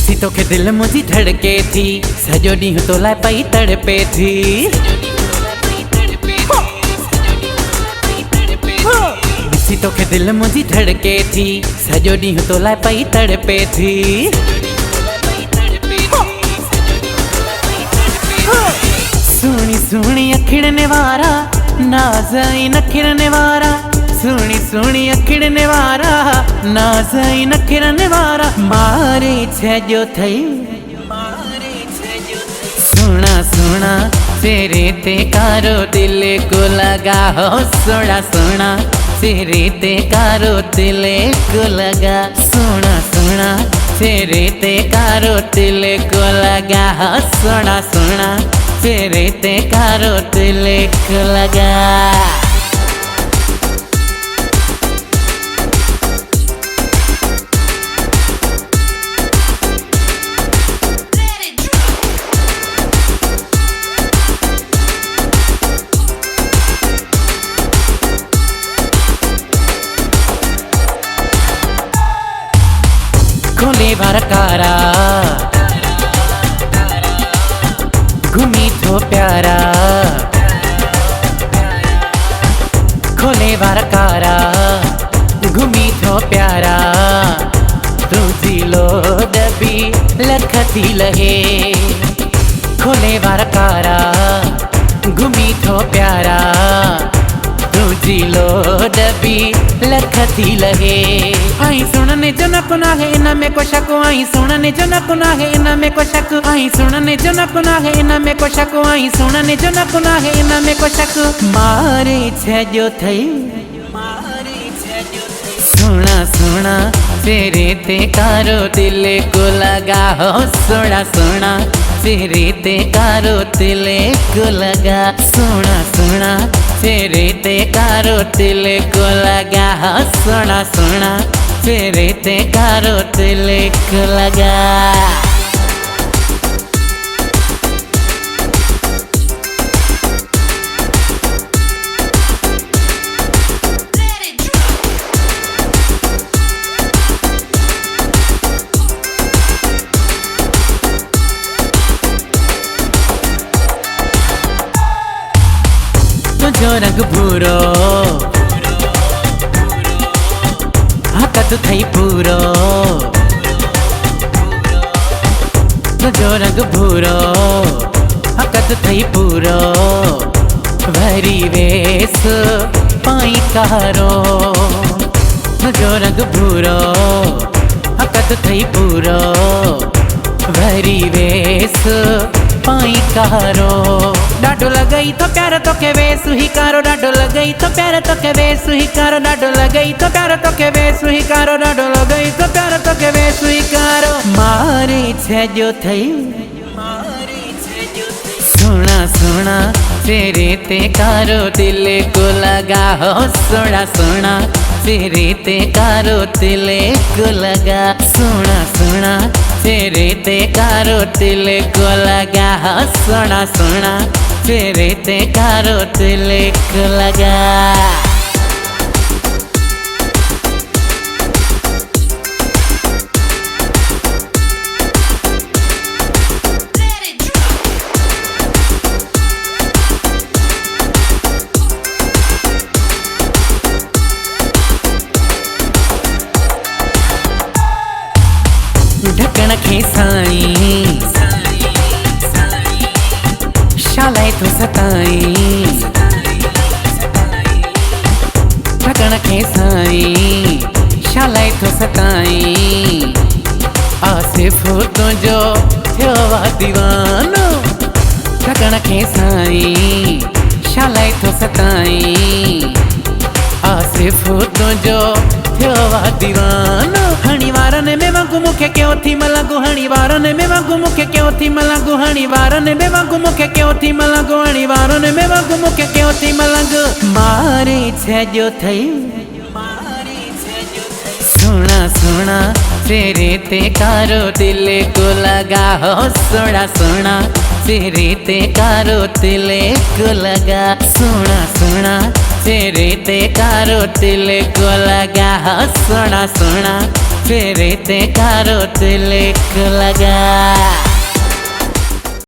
ॾिसी तोखे दिल मुंहिंजी धड़के थी, सॼो ॾींहुं तो लाइ पई तड़पे थी। ॾिसी तोखे दिल मुंहिंजी धड़के थी, सॼो ॾींहुं तो लाइ पई तड़पे थी। सुहिणी सुहिणी अखिड़ने वारा, नाज़ नखिड़ने वारा, सुहिणी सुहिणी अखिड़ने वारा, नाज़ नखिड़ने वारा, मारे छॼो थई। सोना सोना तेरे ते कारो दिल को लगा हो, सोना सोना तेरे ते कारो दिल को लगा, सोना सोना तेरे ते कारो दिल को लगा, सोना सोना तेरे ते कारो दिल को लगा। खोले बारकारा घूमी तो प्यारा, खोले बारकारा घूमी तो प्यारा, तुझी लो दबी लखती लहे। खोले बारकारा घूमी तो प्यारा, तुझी लो दबी लखती लहे। आई सुनने जो न कुना है इन में को शक, आई सुनने जो न कुना है इन में को शक, आई सुनने जो न कुना है इन में को शक, आई सुनने जो न कुना है इन में को शक, मारे छॼो थई। सोना सोना तेरे ते कारो दिल को लगा हो, सोना सोना तेरे ते कारो दिल को लगा, सोना सोना तेरे ते कारो दिल को लगा, सोना सोना तेरे ते कारो दिल को लगा। तुझो रंग भूरो हकत थई पूरो, तुझो रंग भूरो हकत थई पूरो, भरी वेस पाई कारो। तुझो रंग भूरो हकत थई पूरो, भरी वेस पाई कारो। डाडो लगई तो प्यार तो के वेसु ही कारो, डाडो लगई तो प्यार तो के वेसु ही कारो, डाडो लगई तो प्यार तो के वेसु ही कारो, डाडो लगई तो प्यार तो के वेसु ही कारो, मारे छॼो थई। सोना सोना तेरे ते कारो दिल को लगा हो, सोना सोना तेरे ते कारो दिल को लगा, सोना सोना तेरे ते कारो दिल को लगा, सोना सोना तेरे ते कारो दिल को लगा। ढकण खे साईं शालाए तो सताई, ढकण खे साईं शालाए तो सताई, आसिफ तुझो थियो वा दीवानो। ढकण खे साईं शालाए तो सताई, आसिफ तुझो थियो वा दीवानो। हणी वारन में वांगु मुखे क्यों थी मलंगु, हणी वारन में वांगु मुखे क्यों थी मलंगु, हणी वारन में वांगु मुखे क्यों थी मलंगु, हणी वारन में वांगु मुखे क्यों थी मलंगु, मारे छॼो थई। सोना सोना तेरे ते कारो दिल को लगा हो, सोना सोना तेरे ते कारो दिल को लगा, सोना सोना तेरे ते कारो दिल को लगा, सोना सोना फेरे ते कारो तिलक लगा